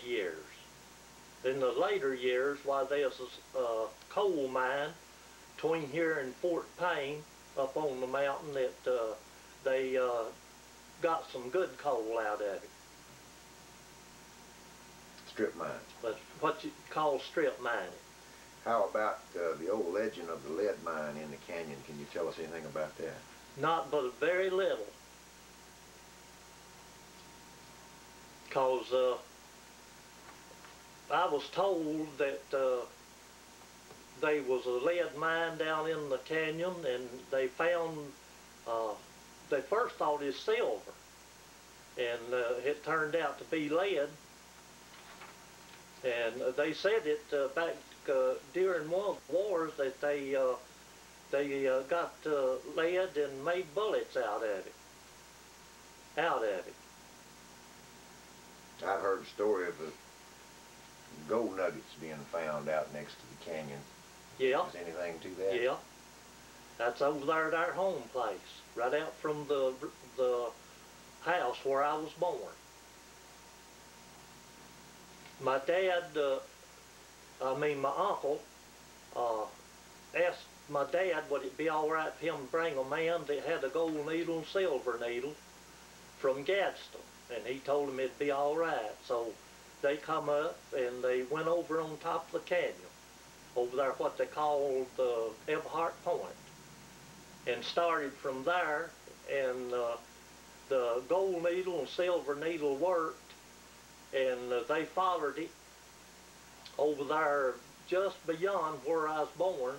years. In the later years, why there's a coal mine between here and Fort Payne up on the mountain that they got some good coal out of it. Strip mine. That's what you call strip mining. How about the old legend of the lead mine in the canyon? Can you tell us anything about that? Not but very little. Because I was told that there was a lead mine down in the canyon, and they found, they first thought it was silver, and it turned out to be lead. And they said it back during one of the wars that they got lead and made bullets out of it. I've heard the story of the gold nuggets being found out next to the canyon. Yeah. Is anything to that? Yeah. That's over there at our home place, right out from the house where I was born. My dad, my uncle, asked my dad would it be all right for him to bring a man that had a gold needle and silver needle from Gadsden, and he told him it'd be all right. So they come up and they went over on top of the canyon, over there what they called Eberhart Point, and started from there, and the gold needle and silver needle worked, and they followed it over there just beyond where I was born,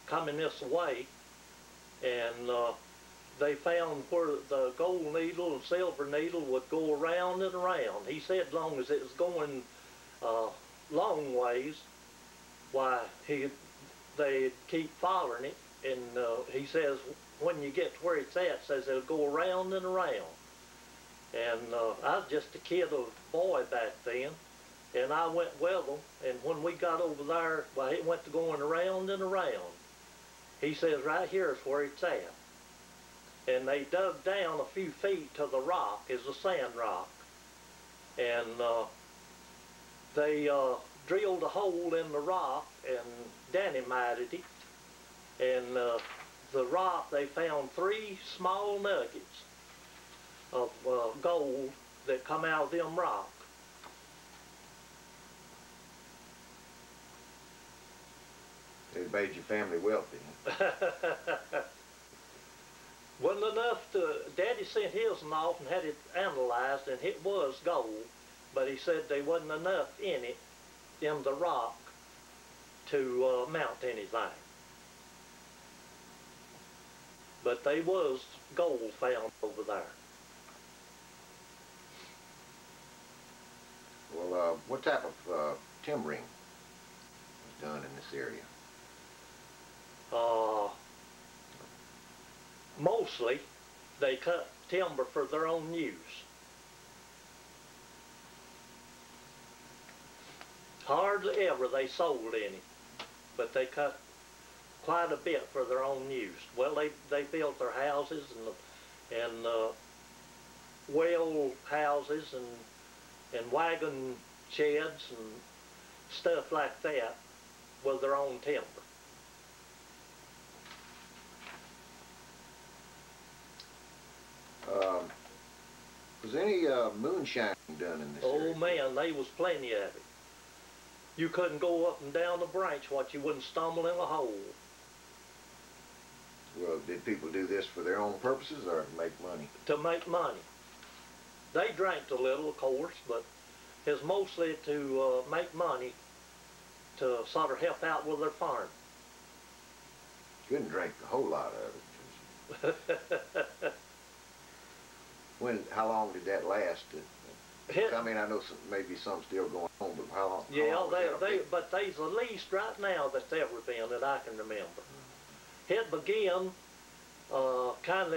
coming this way, and they found where the gold needle and silver needle would go around and around. He said as long as it was going long ways, why they'd keep following it, and he says when you get to where it's at, says it'll go around and around. And I was just a kid, a boy back then, and I went with them, and when we got over there, well, it went to going around and around. He says right here is where it's at. And they dug down a few feet to the rock, is a sand rock, and they drilled a hole in the rock and dynamited it, and the rock, they found 3 small nuggets of gold that come out of them rock. It made your family wealthy. Wasn't enough to, Daddy sent his off and had it analyzed, and it was gold, but he said there wasn't enough in it, in the rock, to mount anything. But there was gold found over there. Well, what type of timbering was done in this area? Mostly, they cut timber for their own use. Hardly ever they sold any, but they cut quite a bit for their own use. Well, they built their houses and well houses and wagon sheds and stuff like that with their own timber. Was any moonshine done in this area? Oh man, there was plenty of it. You couldn't go up and down the branch what you wouldn't stumble in a hole. Well, did people do this for their own purposes or to make money? To make money. They drank a little, of course, but it's mostly to make money, to sort of help out with their farm. Couldn't drink a whole lot of it. How long did that last? I mean, I know maybe some still going on, but how long? Yeah, but there's the least right now that's ever been that I can remember. It began kind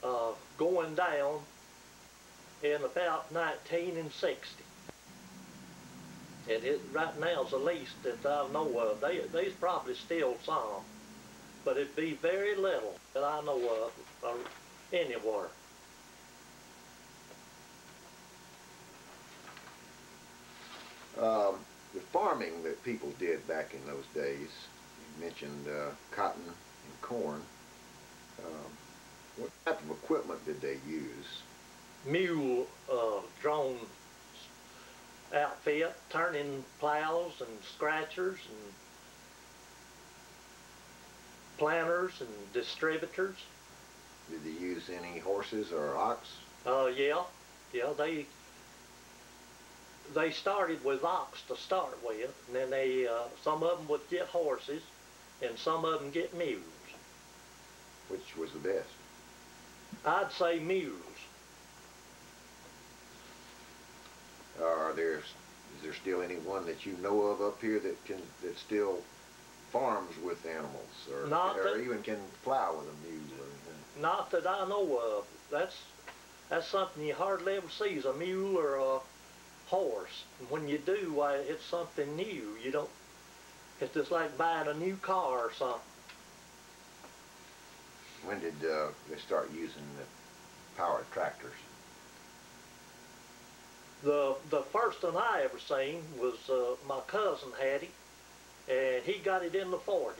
of going down in about 1960. And it right now is the least that I know of. There's probably still some, but it'd be very little that I know of anywhere. the farming that people did back in those days, you mentioned cotton and corn. What type of equipment did they use? Mule drawn outfit, turning plows and scratchers and planters and distributors. Did they use any horses or ox? Yeah, they started with ox to start with, and then they some of them would get horses, and some of them get mules. Which was the best? I'd say mules. Is there still anyone that you know of up here that still farms with animals, or even can plow with a mule or anything? Not that I know of. That's something you hardly ever see, is a mule or a horse. And when you do, why, it's something new. You don't. It's just like buying a new car or something. When did they start using the powered tractors? The first one I ever seen was my cousin had it, and he got it in the 40s.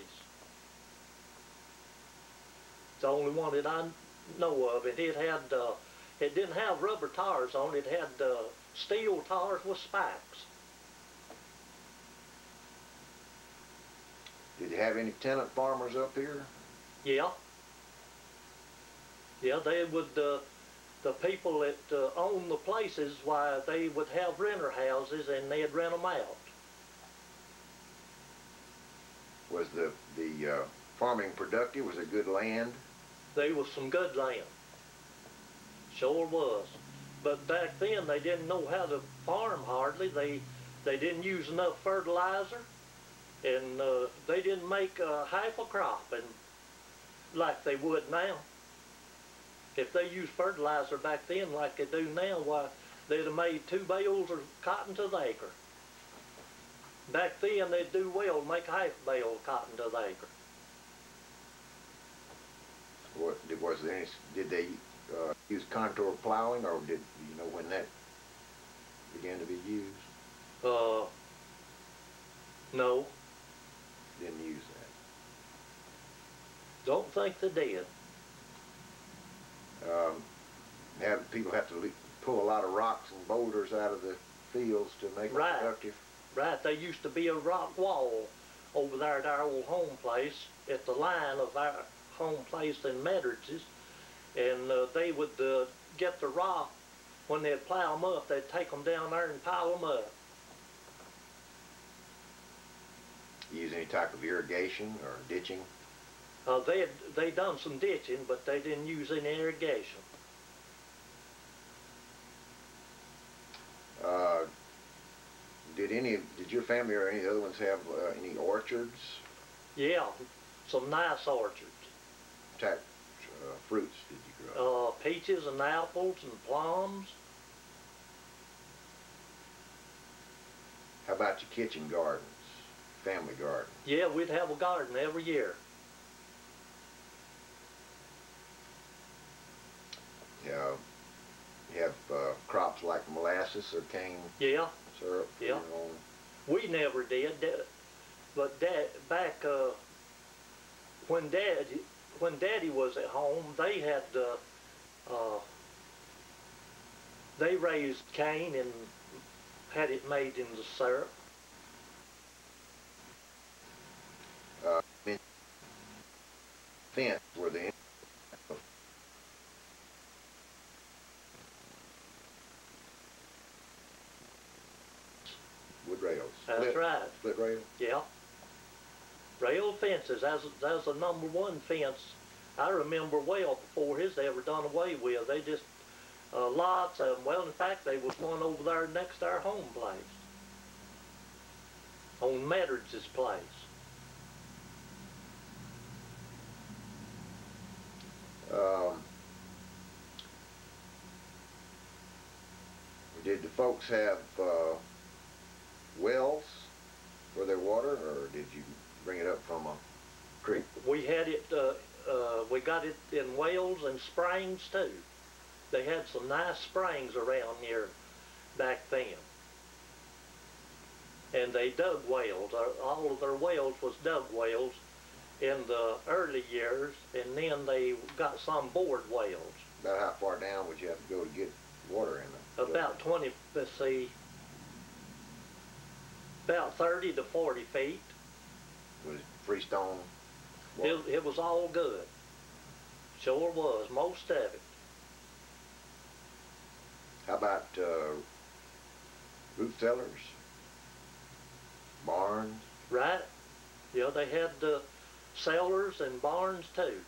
It's the only one that I know of. It didn't have rubber tires on it. It had steel tires with spikes. Did you have any tenant farmers up here? Yeah. Yeah, they would. The people that owned the places, why, they would have renter houses and they'd rent them out. Was the farming productive? Was it good land? There was some good land. Sure was. But back then they didn't know how to farm hardly. They didn't use enough fertilizer, and they didn't make half a crop and like they would now. If they used fertilizer back then like they do now, why, they'd have made 2 bales of cotton to the acre. Back then they'd do well to make half a bale of cotton to the acre. Did they use contour plowing, or did you know when that began to be used? No. Didn't use that. Don't think they did. People have to pull a lot of rocks and boulders out of the fields to make it productive. Right. There used to be a rock wall over there at our old home place, at the line of our home place in Medrich's, and they would get the rock. When they'd plow them up, they'd take them down there and pile them up. Use any type of irrigation or ditching? They done some ditching, but they didn't use any irrigation. Did your family or any of the other ones have any orchards? Yeah, some nice orchards. What type fruits did you grow? Peaches and apples and plums. How about your kitchen gardens, family garden? Yeah, we'd have a garden every year. You have crops like molasses or cane syrup? Yeah. We never did, but back when Daddy was at home, they had they raised cane and had it made into syrup. Fence were the wood rails. That's right. Split rail? Yeah. Rail fences, that's the #1 fence I remember well before his ever done away with. They just, lots of them. Well, in fact, there was one over there next to our home place, on Medrich's place. Did the folks have wells for their water, or did you bring it up from a creek? We had it, we got it in wells and springs too. They had some nice springs around here back then. and they dug wells. All of their wells was dug wells in the early years, and then they got some bored wells. About how far down would you have to go to get water in them? About 20, let's see, about 30 to 40 feet. Was it freestone? It was all good. Sure was, most of it. How about root cellars? Barns? Right. Yeah, they had cellars and barns too.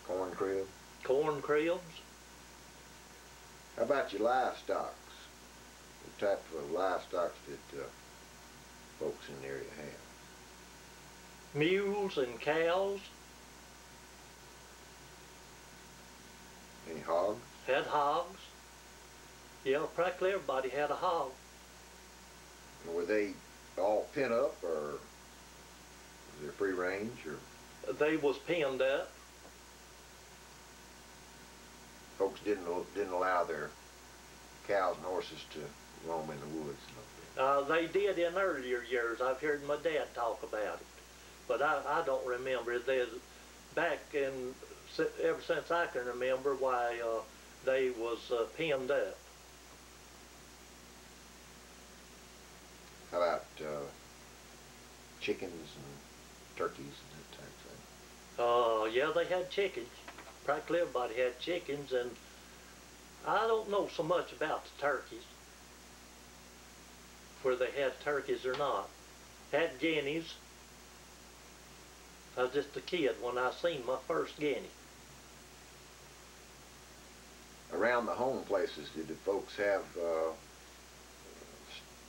Corn crib? Corn cribs. How about your livestock? What type of livestock did folks in the area have? Mules and cows. Any hogs? Had hogs. Yeah, practically everybody had a hog. Were they all pent up, or was there free range, or? They was penned up. Folks didn't allow their cows and horses to roam in the woods. They did in earlier years. I've heard my dad talk about it, but I don't remember. Back in, ever since I can remember, why they was penned up. How about chickens and turkeys and that type of thing? Yeah, they had chickens. Practically everybody had chickens, and I don't know so much about the turkeys, where they had turkeys or not. Had guineas. I was just a kid when I seen my first guinea. Around the home places, did the folks have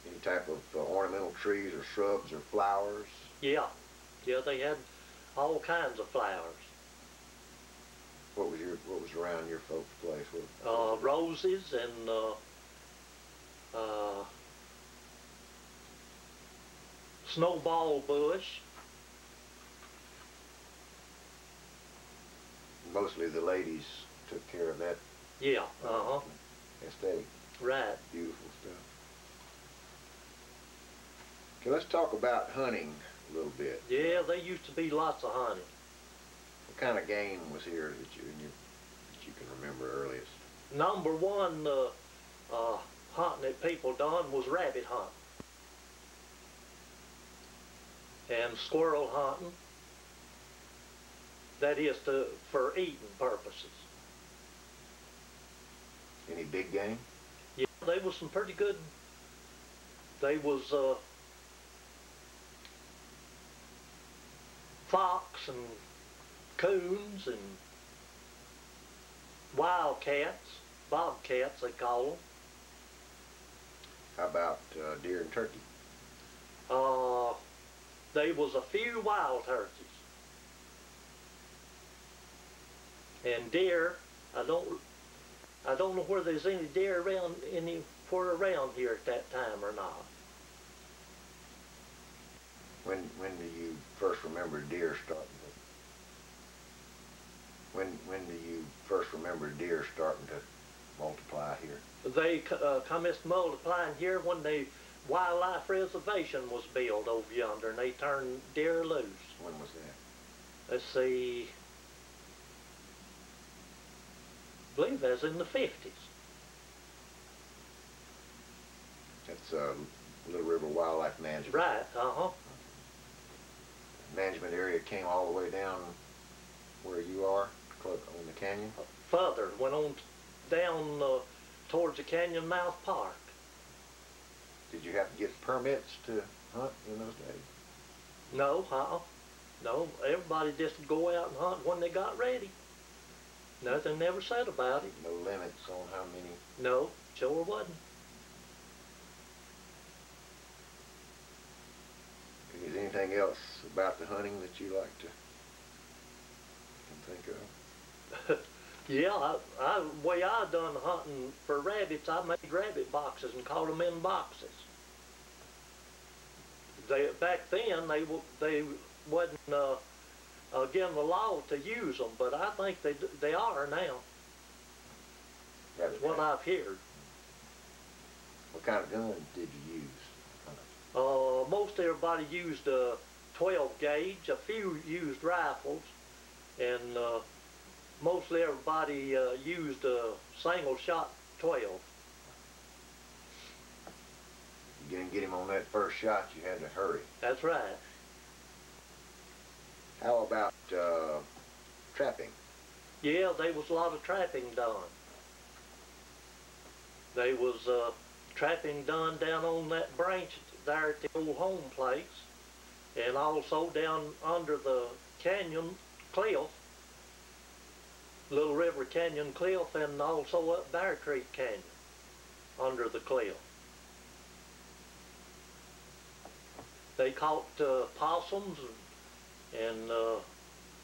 any type of ornamental trees or shrubs or flowers? Yeah, they had all kinds of flowers. What was around your folks' place? Roses and snowball bush. Mostly the ladies took care of that. Yeah, Aesthetic. Right. Beautiful stuff. Okay, let's talk about hunting a little bit. Yeah, there used to be lots of hunting. What kind of game was here that you can remember earliest? Number one hunting that people done was rabbit hunting and squirrel hunting. That is for eating purposes. Any big game? Yeah, they was some pretty good. They was fox and coons and wildcats, bobcats they call them. How about deer and turkey? There was a few wild turkeys. And deer, I don't know where there's any deer around anywhere around here at that time or not. When do you first remember deer starting to? When do you first remember deer starting to multiply here? They commenced multiplying here when the wildlife reservation was built over yonder, and they turned deer loose. When was that? Let's see. I believe that was in the 50s. That's Little River Wildlife Management. Right, Management area came all the way down where you are, on the canyon? Further, went on down towards the canyon mouth park. Did you have to get permits to hunt in those days? No, no, everybody just go out and hunt when they got ready. Nothing never said about it. No limits on how many? No, sure wasn't. Is there anything else about the hunting that you like to think of? Yeah, the way I done hunting for rabbits, I made rabbit boxes and caught them in boxes. Back then, they wasn't against the law to use them, but I think they are now. That's what I've heard. What kind of gun did you use? Most everybody used a 12 gauge. A few used rifles, and mostly everybody used a single shot 12. You didn't get him on that first shot, you had to hurry. That's right. How about trapping? Yeah, there was a lot of trapping done. There was trapping done down on that branch there at the old home place, and also down under the canyon cliff, Little River Canyon cliff, and also up Bear Creek Canyon under the cliff. They caught possums and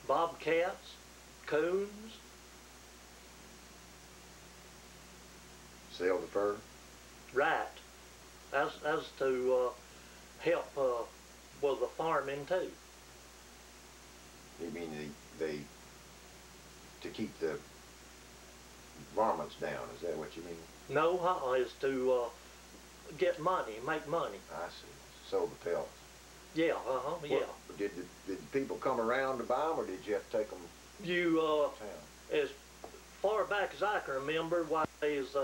bobcats, coons. Sell the fur? Right. As to help with the farming too. You mean they to keep the varmints down? Is that what you mean? No, is to get money, make money. I see. Sold the pellets. Yeah, yeah. Did people come around to buy them, or did you have to take them you to town? As far back as I can remember, why there's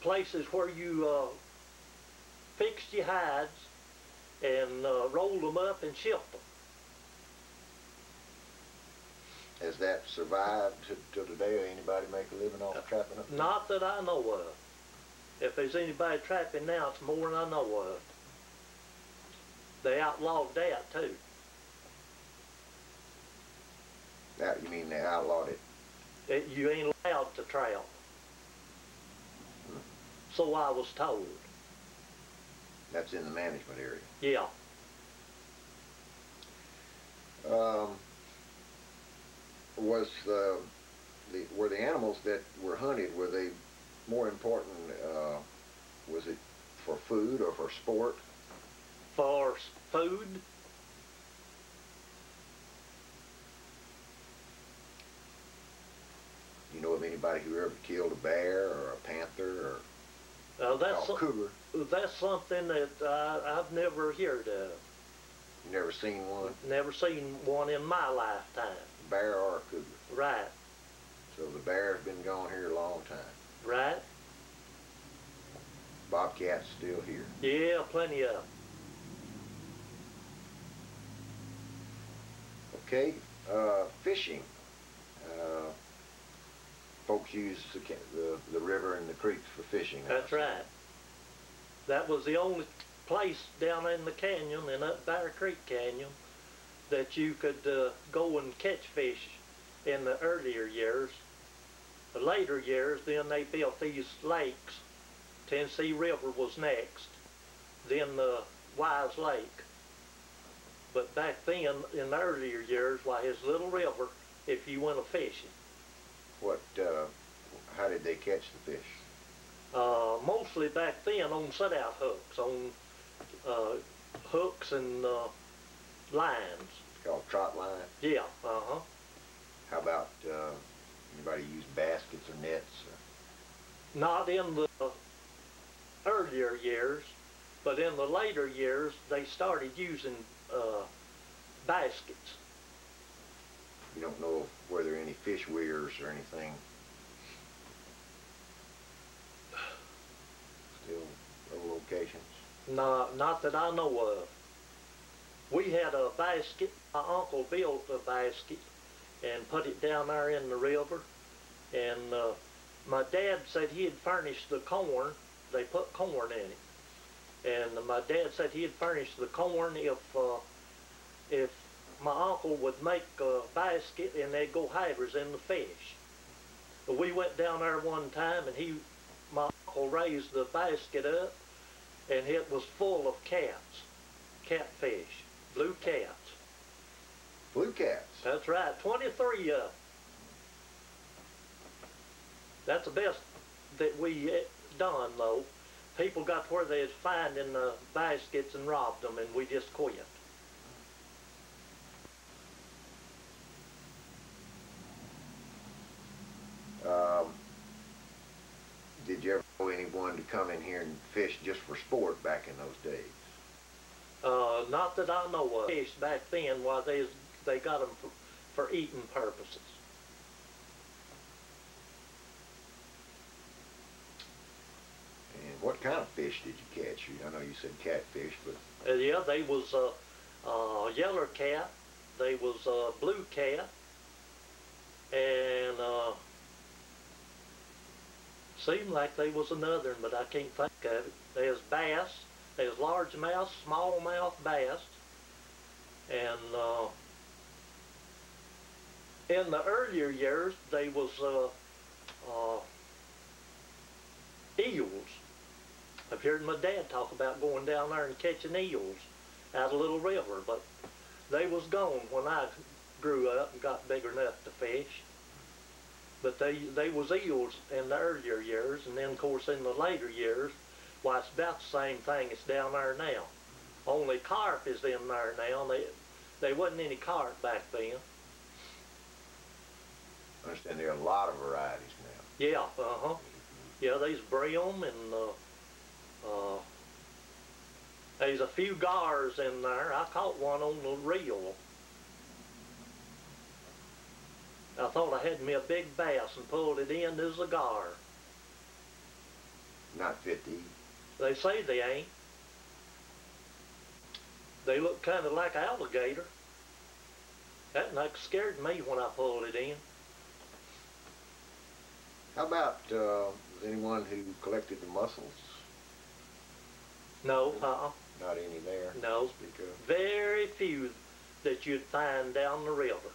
places where you fixed your hides and rolled them up and shipped them. Has that survived till today? Anybody make a living off trapping up? Not that I know of. If there's anybody trapping now, it's more than I know of. They outlawed that too. That, you mean they outlawed it? You ain't allowed to trap. So I was told. That's in the management area? Yeah. Were the animals that were hunted, were they more important, was it for food or for sport? For food. You know of anybody who ever killed a bear or a panther or a cougar? That's something that I've never heard of. You never seen one? Never seen one in my lifetime. Bear or a cougar? Right. So the bear's been gone here a long time. Right. Bobcat's still here. Yeah, plenty of them. Okay, fishing. Folks use the river and the creeks for fishing. That's right. That was the only place down in the canyon, in up Bear Creek Canyon, that you could go and catch fish in the earlier years. The later years, then they built these lakes. Tennessee River was next, then the Wise Lake. But back then, in the earlier years, why, his little river, if you went a-fishing. How did they catch the fish? Mostly back then on set-out hooks, on hooks and lines. It's called trot line? Yeah, How about, anybody use baskets or nets? Not in the earlier years, but in the later years, they started using baskets. You don't know were there any fish weirs or anything? Still no locations? Not that I know of. We had a basket. My uncle built a basket and put it down there in the river. And my dad said he had furnished the corn. They put corn in it. And my dad said he'd furnish the corn if my uncle would make a basket and they'd go havers in the fish. But we went down there one time and my uncle raised the basket up and it was full of cats, catfish, blue cats. Blue cats? That's right, 23 of them. That's the best that we done though. People got where they'd finding the baskets and robbed them, and we just quit. Did you ever go anyone to come in here and fish just for sport back in those days? Not that I know of. Fish back then, why they got them for eating purposes. And what kind of fish did you catch? I know you said catfish, but Yeah, they was yeller cat, they was blue cat, and seemed like they was another one, but I can't think of it. There's bass, there's largemouth, smallmouth bass, and in the earlier years they was eels. I've heard my dad talk about going down there and catching eels out of Little River, but they was gone when I grew up and got big enough to fish. But they was eels in the earlier years, and then of course in the later years, why it's about the same thing as down there now. Only carp is in there now. There wasn't any carp back then. I understand there are a lot of varieties now. Yeah, yeah, there's brim and there's a few gars in there. I caught one on the reel. I thought I had me a big bass and pulled it in as a gar. Not fit to eat. They say they ain't. They look kind of like alligator. That like scared me when I pulled it in. How about anyone who collected the mussels? No, Not any there. No, very few that you'd find down the river.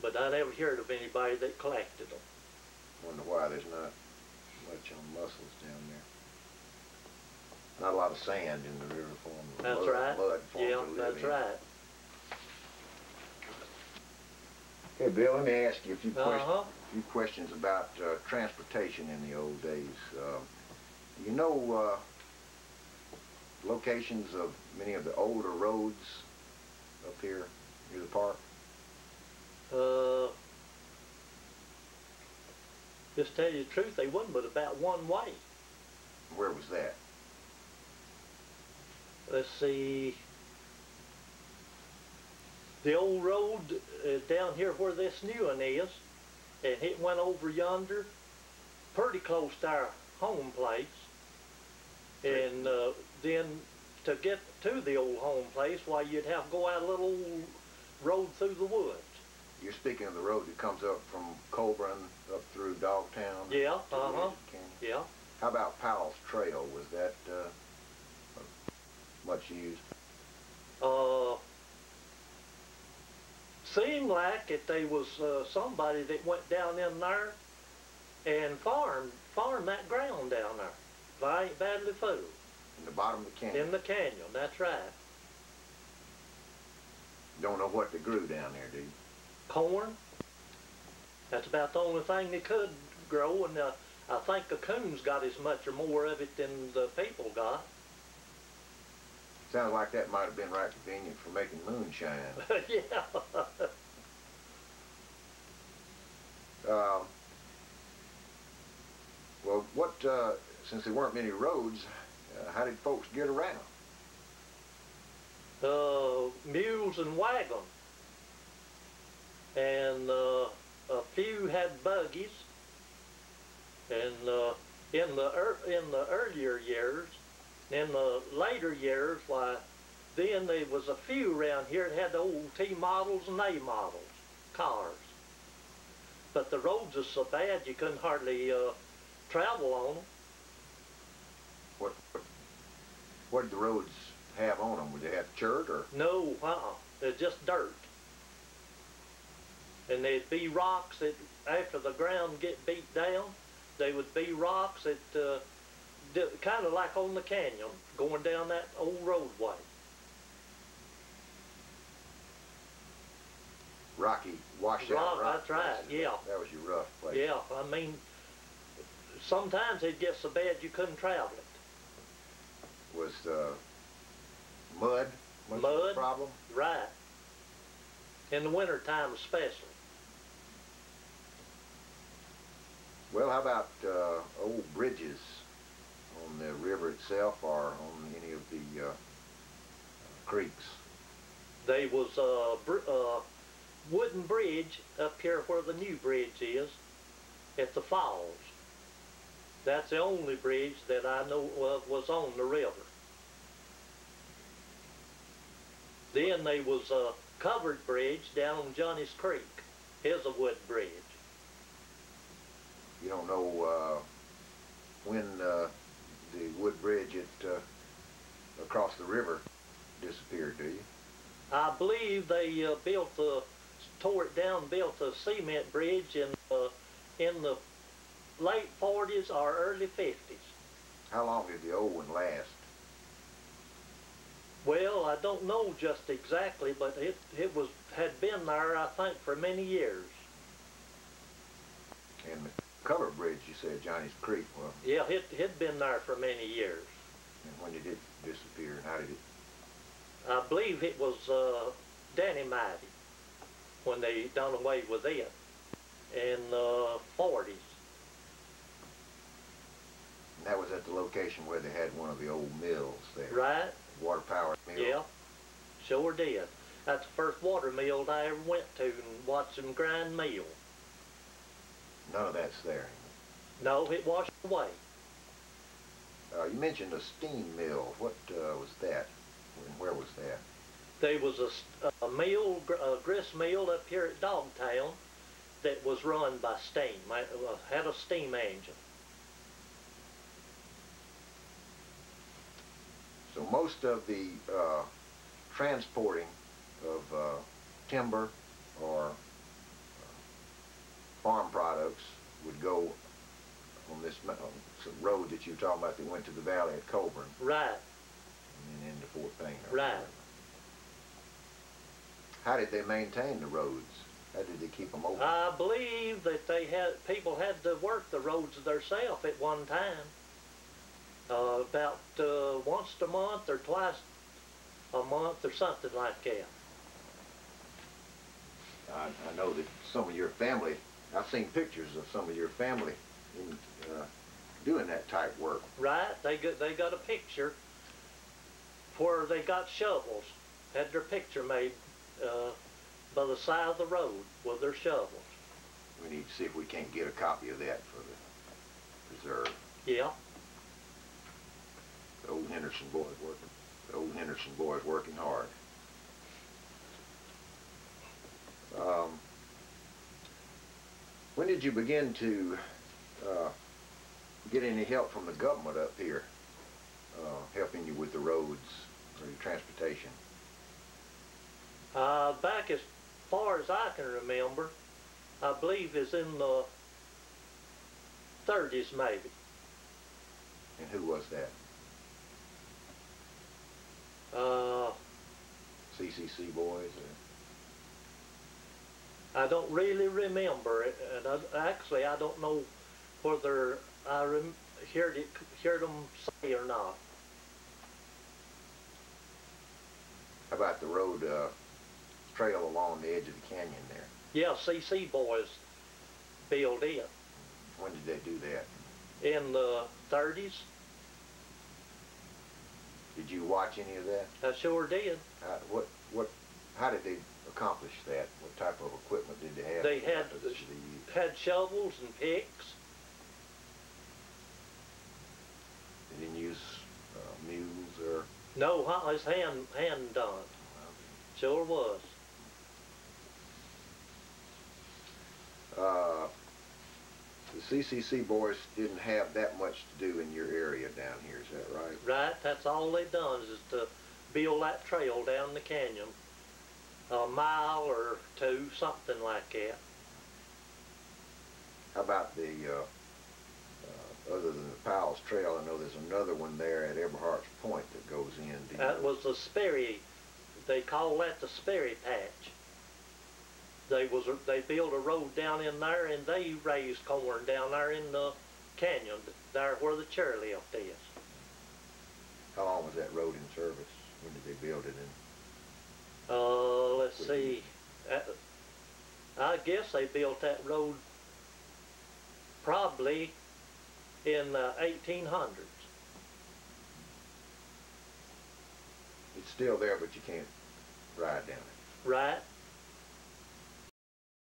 But I never heard of anybody that collected them. Wonder why there's not much on mussels down there. Not a lot of sand in the river for them. That's right. Mud for yeah, them to live that's in. right. Hey, Bill, let me ask you a few questions about transportation in the old days. You know locations of many of the older roads up here near the park? Just tell you the truth, they wasn't but about one way. Where was that? Let's see. The old road down here where this new one is, and it went over yonder, pretty close to our home place. And then to get to the old home place, why you'd have to go out a little road through the woods. You're speaking of the road that comes up from Colburn up through Dogtown? Yeah, yeah. How about Powell's Trail? Was that much used? Seemed like it. They was somebody that went down in there and farmed that ground down there. I ain't badly fooled. In the bottom of the canyon? In the canyon, that's right. Don't know what they grew down there, do you? Corn. That's about the only thing they could grow, and I think the coons got as much or more of it than the people got. Sounds like that might have been right convenient for making moonshine. Yeah. Well, since there weren't many roads, how did folks get around? Mules and wagons. And a few had buggies. And in the earlier years, in the later years, why, then there was a few around here that had the old T models and A models cars. But the roads are so bad you couldn't hardly travel on them. What did the roads have on them? Would they have chert or? No, they're just dirt. And there'd be rocks that, after the ground get beat down, they would be rocks that, kind of like on the canyon, going down that old roadway. Rocky, washed out rock. That's right, yeah. That was your rough place. Yeah, I mean, sometimes it'd get so bad you couldn't travel it. Was mud much of a problem? Right. In the wintertime especially. Well, how about old bridges itself or on any of the creeks? There was a wooden bridge up here where the new bridge is at the falls. That's the only bridge that I know of was on the river. Then there was a covered bridge down on Johnny's Creek. Here's a wood bridge. You don't know when the wood bridge across the river disappeared, do you? I believe they tore it down, built a cement bridge in the late 40s or early 50s. How long did the old one last? Well, I don't know just exactly, but it had been there, I think, for many years. And the covered bridge, you said, Johnny's Creek, well... Yeah, it had been there for many years. And when did it disappear, and how did it... I believe it was Danny Mighty when they done away with it in the 40s. And that was at the location where they had one of the old mills there. Right. Water power mill. Yeah, sure did. That's the first water mill I ever went to and watched them grind meal. None of that's there. No, it washed away. You mentioned a steam mill. What was that? And where was that? There was a mill, a grist mill up here at Dogtown that was run by steam. Had a steam engine. So most of the transporting of timber or farm products would go on this road that you were talking about that went to the valley at Colburn. Right. And then into Fort Payne. Right. How did they maintain the roads? How did they keep them open? I believe that people had to work the roads themselves at one time. About once a month or twice a month or something like that. I know that some of your family, I've seen pictures of some of your family in, doing that type work. Right, they got a picture where they got shovels, had their picture made by the side of the road with their shovels. We need to see if we can't get a copy of that for the preserve. Yeah. The old Henderson boys working. The old Henderson boys working hard. When did you begin to get any help from the government up here, helping you with the roads or your transportation? Back as far as I can remember, I believe is in the 30s maybe. And who was that? CCC boys? I don't really remember it, and actually I don't know whether I heard them say or not. How about the road trail along the edge of the canyon there? Yeah, CC boys built it. When did they do that? In the 30s. Did you watch any of that? I sure did. How did they accomplish that? What type of equipment did they have? They had shovels and picks. They didn't use mules or? No, it's hand done. Sure was. The CCC boys didn't have that much to do in your area down here, is that right? Right, that's all they done is to build that trail down the canyon, a mile or two, something like that. How about the, other than the Powell's Trail, I know there's another one there at Eberhardt's Point that goes in. That was the Sperry, they call that the Sperry Patch. They built a road down in there, and they raised corn down there in the canyon, there where the chairlift is. How long was that road in service? When did they build it in? Let's see. I guess they built that road probably in the 1800s. It's still there, but you can't ride down it. Right.